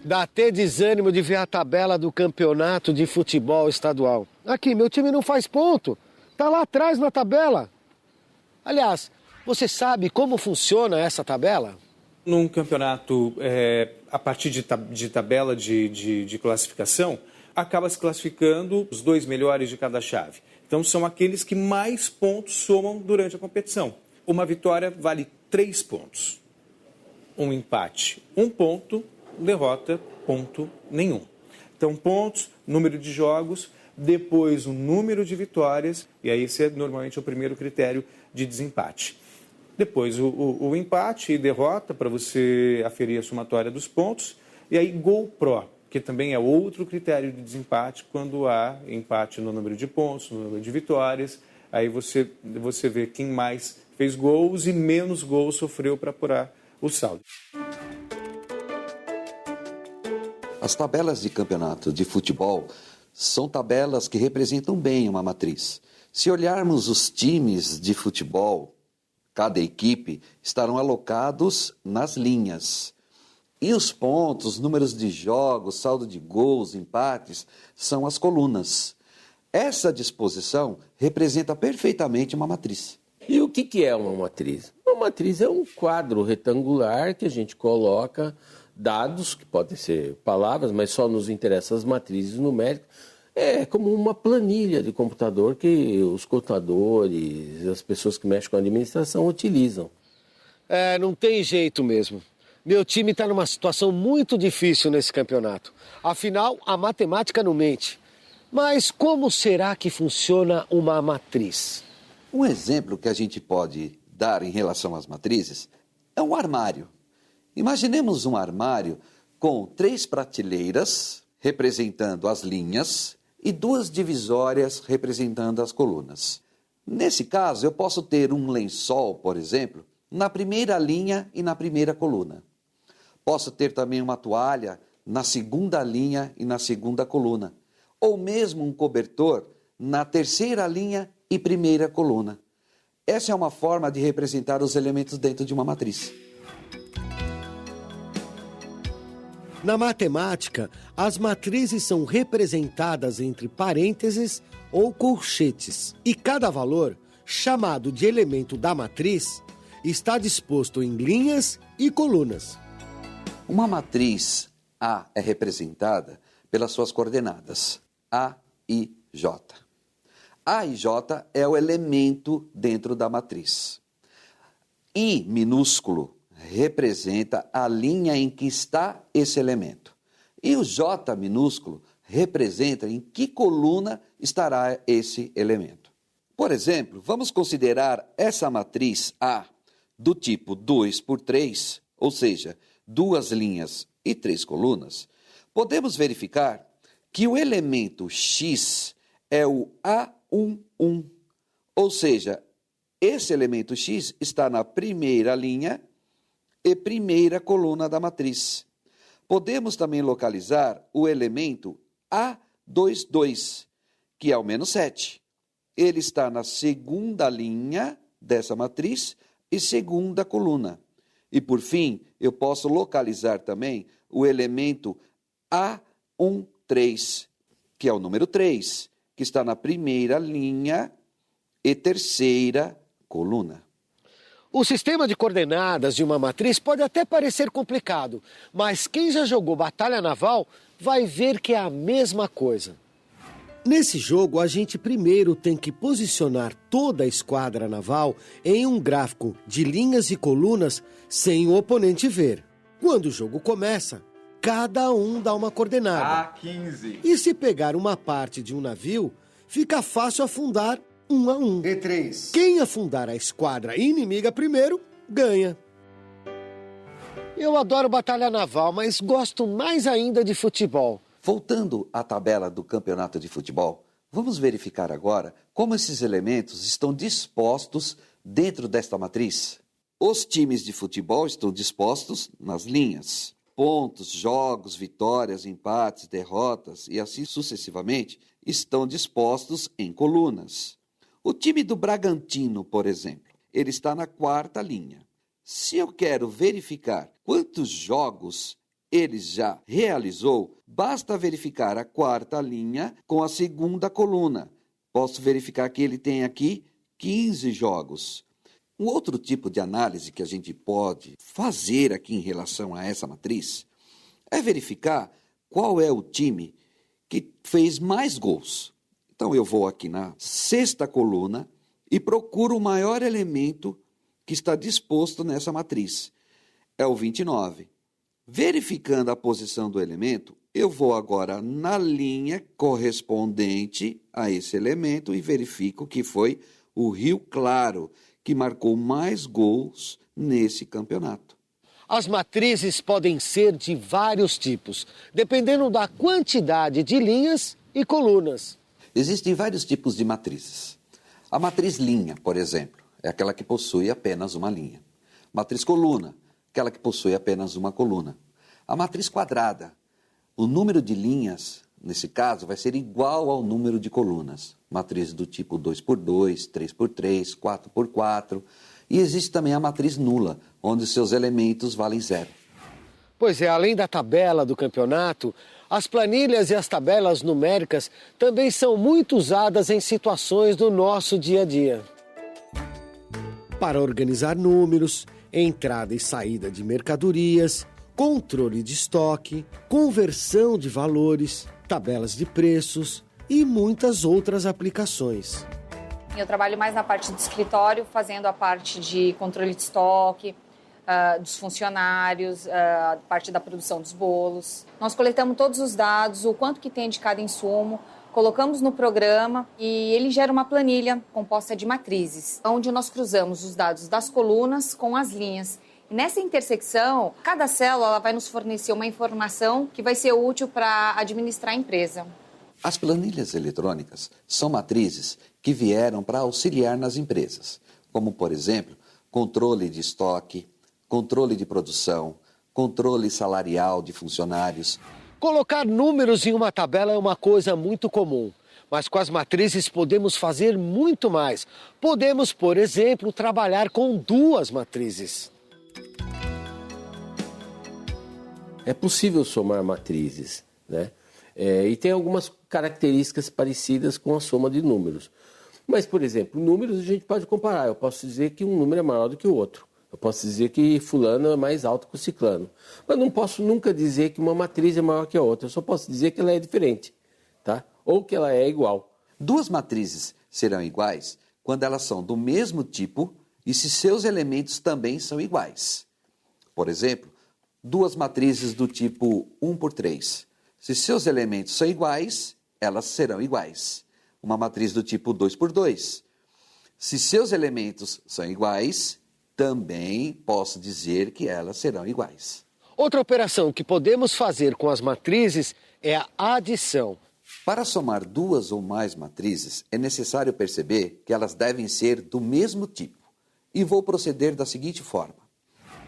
Dá até desânimo de ver a tabela do campeonato de futebol estadual. Aqui, meu time não faz ponto. Tá lá atrás na tabela. Aliás, você sabe como funciona essa tabela? Num campeonato, a partir de tabela de classificação, acaba se classificando os 2 melhores de cada chave. Então, são aqueles que mais pontos somam durante a competição. Uma vitória vale 3 pontos. Um empate, 1 ponto. Derrota, ponto nenhum. Então, pontos, número de jogos, depois o número de vitórias, e aí esse é normalmente o primeiro critério de desempate. Depois o empate e derrota, para você aferir a somatória dos pontos, e aí gol pró, que também é outro critério de desempate, quando há empate no número de pontos, no número de vitórias, aí você vê quem mais fez gols e menos gols sofreu para apurar o saldo. As tabelas de campeonato de futebol são tabelas que representam bem uma matriz. Se olharmos os times de futebol, cada equipe estarão alocados nas linhas. E os pontos, números de jogos, saldo de gols, empates, são as colunas. Essa disposição representa perfeitamente uma matriz. E o que é uma matriz? Uma matriz é um quadro retangular que a gente coloca dados, que podem ser palavras, mas só nos interessam as matrizes numéricas. É como uma planilha de computador que os contadores, as pessoas que mexem com a administração utilizam. Não tem jeito mesmo. Meu time está numa situação muito difícil nesse campeonato. Afinal, a matemática não mente. Mas como será que funciona uma matriz? Um exemplo que a gente pode dar em relação às matrizes é um armário. Imaginemos um armário com 3 prateleiras representando as linhas e 2 divisórias representando as colunas. Nesse caso, eu posso ter um lençol, por exemplo, na primeira linha e na primeira coluna. Posso ter também uma toalha na segunda linha e na segunda coluna. Ou mesmo um cobertor na terceira linha e primeira coluna. Essa é uma forma de representar os elementos dentro de uma matriz. Na matemática, as matrizes são representadas entre parênteses ou colchetes. E cada valor, chamado de elemento da matriz, está disposto em linhas e colunas. Uma matriz A é representada pelas suas coordenadas A e J. A e J é o elemento dentro da matriz. I minúsculo representa a linha em que está esse elemento. E o J minúsculo representa em que coluna estará esse elemento. Por exemplo, vamos considerar essa matriz A do tipo 2 por 3, ou seja, 2 linhas e 3 colunas. Podemos verificar que o elemento X é o A11, ou seja, esse elemento X está na primeira linha e primeira coluna da matriz. Podemos também localizar o elemento A22, que é o menos 7. Ele está na segunda linha dessa matriz e segunda coluna. E, por fim, eu posso localizar também o elemento A13, que é o número 3, que está na primeira linha e terceira coluna. O sistema de coordenadas de uma matriz pode até parecer complicado, mas quem já jogou Batalha Naval vai ver que é a mesma coisa. Nesse jogo, a gente primeiro tem que posicionar toda a esquadra naval em um gráfico de linhas e colunas sem o oponente ver. Quando o jogo começa, cada um dá uma coordenada. A15. E se pegar uma parte de um navio, fica fácil afundar 1 a 1. D3. Quem afundar a esquadra inimiga primeiro, ganha. Eu adoro batalha naval, mas gosto mais ainda de futebol. Voltando à tabela do campeonato de futebol, vamos verificar agora como esses elementos estão dispostos dentro desta matriz. Os times de futebol estão dispostos nas linhas. Pontos, jogos, vitórias, empates, derrotas e assim sucessivamente estão dispostos em colunas. O time do Bragantino, por exemplo, ele está na quarta linha. Se eu quero verificar quantos jogos ele já realizou, basta verificar a quarta linha com a segunda coluna. Posso verificar que ele tem aqui 15 jogos. Um outro tipo de análise que a gente pode fazer aqui em relação a essa matriz é verificar qual é o time que fez mais gols. Então eu vou aqui na sexta coluna e procuro o maior elemento que está disposto nessa matriz. É o 29. Verificando a posição do elemento, eu vou agora na linha correspondente a esse elemento e verifico que foi o Rio Claro, que marcou mais gols nesse campeonato. As matrizes podem ser de vários tipos, dependendo da quantidade de linhas e colunas. Existem vários tipos de matrizes. A matriz linha, por exemplo, é aquela que possui apenas uma linha. Matriz coluna, aquela que possui apenas uma coluna. A matriz quadrada, o número de linhas, nesse caso, vai ser igual ao número de colunas. Matriz do tipo 2x2, 3x3, 4x4. E existe também a matriz nula, onde seus elementos valem zero. Pois é, além da tabela do campeonato, as planilhas e as tabelas numéricas também são muito usadas em situações do nosso dia a dia. Para organizar números, entrada e saída de mercadorias, controle de estoque, conversão de valores, tabelas de preços e muitas outras aplicações. Eu trabalho mais na parte do escritório, fazendo a parte de controle de estoque, dos funcionários, a parte da produção dos bolos. Nós coletamos todos os dados, o quanto que tem de cada insumo, colocamos no programa e ele gera uma planilha composta de matrizes, onde nós cruzamos os dados das colunas com as linhas. E nessa intersecção, cada célula ela vai nos fornecer uma informação que vai ser útil para administrar a empresa. As planilhas eletrônicas são matrizes que vieram para auxiliar nas empresas, como, por exemplo, controle de estoque, controle de produção, controle salarial de funcionários. Colocar números em uma tabela é uma coisa muito comum, mas com as matrizes podemos fazer muito mais. Podemos, por exemplo, trabalhar com duas matrizes. É possível somar matrizes, né? E tem algumas características parecidas com a soma de números. Mas, por exemplo, números a gente pode comparar. Eu posso dizer que um número é maior do que o outro. Eu posso dizer que fulano é mais alto que o ciclano. Mas não posso nunca dizer que uma matriz é maior que a outra. Eu só posso dizer que ela é diferente, tá? Ou que ela é igual. Duas matrizes serão iguais quando elas são do mesmo tipo e se seus elementos também são iguais. Por exemplo, duas matrizes do tipo 1x3. Se seus elementos são iguais, elas serão iguais. Uma matriz do tipo 2x2. Se seus elementos são iguais, também posso dizer que elas serão iguais. Outra operação que podemos fazer com as matrizes é a adição. Para somar duas ou mais matrizes, é necessário perceber que elas devem ser do mesmo tipo. E vou proceder da seguinte forma.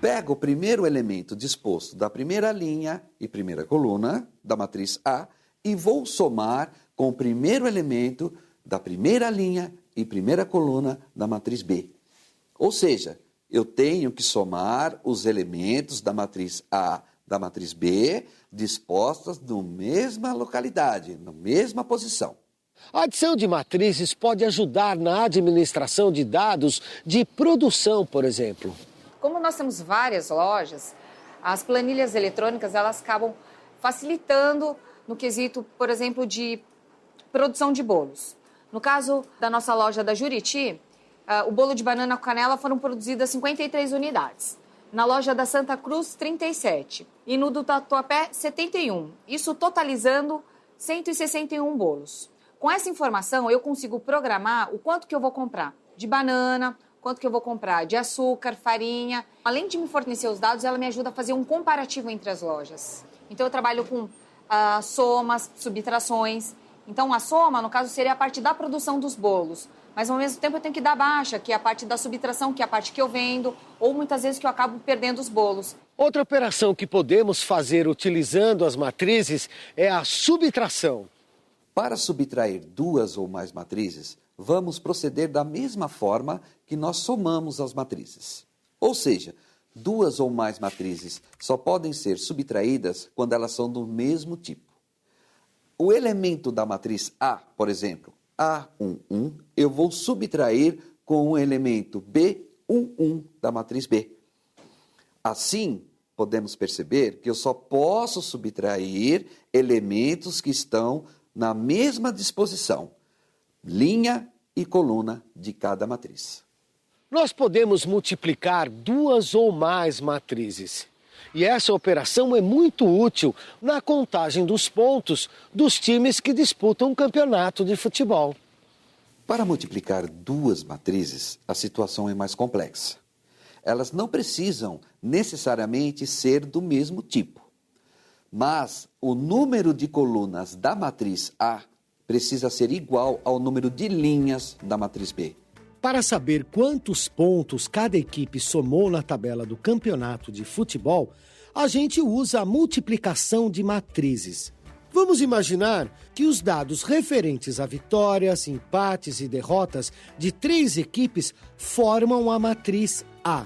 Pego o primeiro elemento disposto da primeira linha e primeira coluna da matriz A e vou somar com o primeiro elemento da primeira linha e primeira coluna da matriz B. Ou seja, eu tenho que somar os elementos da matriz A da matriz B dispostas na mesma localidade, na mesma posição. A adição de matrizes pode ajudar na administração de dados de produção, por exemplo. Como nós temos várias lojas, as planilhas eletrônicas elas acabam facilitando no quesito, por exemplo, de produção de bolos. No caso da nossa loja da Juriti, o bolo de banana com canela foram produzidas 53 unidades. Na loja da Santa Cruz, 37. E no do Tatuapé, 71. Isso totalizando 161 bolos. Com essa informação, eu consigo programar o quanto que eu vou comprar de banana, quanto que eu vou comprar de açúcar, farinha. Além de me fornecer os dados, ela me ajuda a fazer um comparativo entre as lojas. Então, eu trabalho com somas, subtrações. Então, a soma, no caso, seria a parte da produção dos bolos. Mas, ao mesmo tempo, eu tenho que dar baixa, que é a parte da subtração, que é a parte que eu vendo, ou muitas vezes que eu acabo perdendo os bolos. Outra operação que podemos fazer utilizando as matrizes é a subtração. Para subtrair duas ou mais matrizes, vamos proceder da mesma forma que nós somamos as matrizes. Ou seja, Duas ou mais matrizes só podem ser subtraídas quando elas são do mesmo tipo. O elemento da matriz A, por exemplo, A11, eu vou subtrair com o elemento B11 da matriz B. Assim, podemos perceber que eu só posso subtrair elementos que estão na mesma disposição, linha e coluna de cada matriz. Nós podemos multiplicar duas ou mais matrizes. E essa operação é muito útil na contagem dos pontos dos times que disputam um campeonato de futebol. Para multiplicar duas matrizes, a situação é mais complexa. Elas não precisam necessariamente ser do mesmo tipo. Mas o número de colunas da matriz A precisa ser igual ao número de linhas da matriz B. Para saber quantos pontos cada equipe somou na tabela do campeonato de futebol, a gente usa a multiplicação de matrizes. Vamos imaginar que os dados referentes a vitórias, empates e derrotas de 3 equipes formam a matriz A.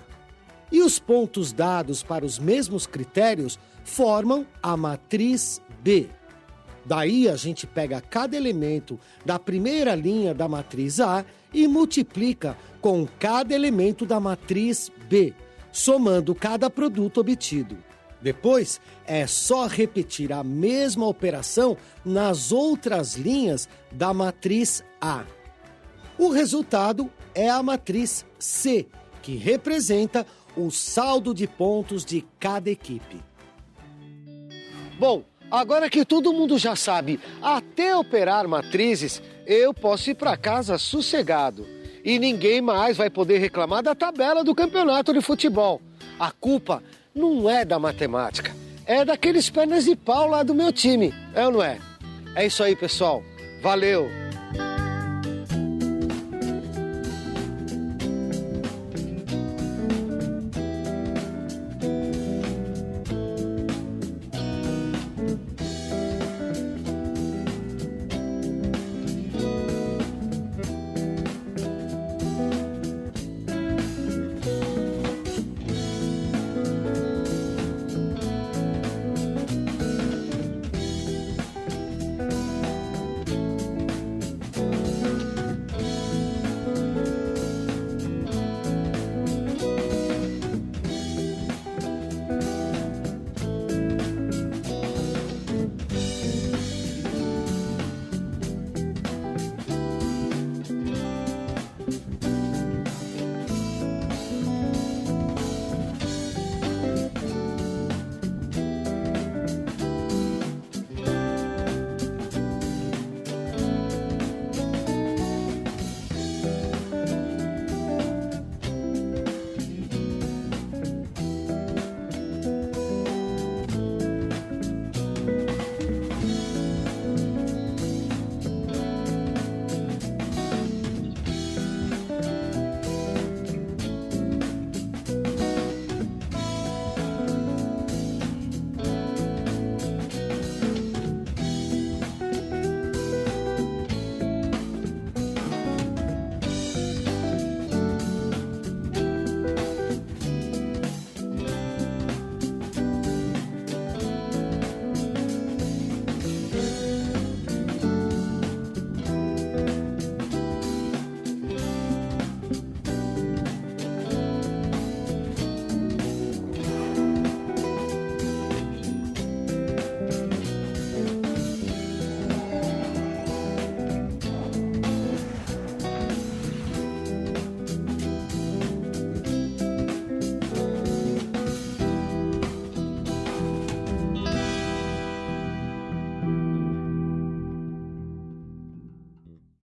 E os pontos dados para os mesmos critérios formam a matriz B. Daí a gente pega cada elemento da primeira linha da matriz A e multiplica com cada elemento da matriz B, somando cada produto obtido. Depois, é só repetir a mesma operação nas outras linhas da matriz A. O resultado é a matriz C, que representa o saldo de pontos de cada equipe. Bom, agora que todo mundo já sabe até operar matrizes, eu posso ir para casa sossegado. E ninguém mais vai poder reclamar da tabela do campeonato de futebol. A culpa não é da matemática, é daqueles pernas de pau lá do meu time, é ou não é? É isso aí, pessoal. Valeu!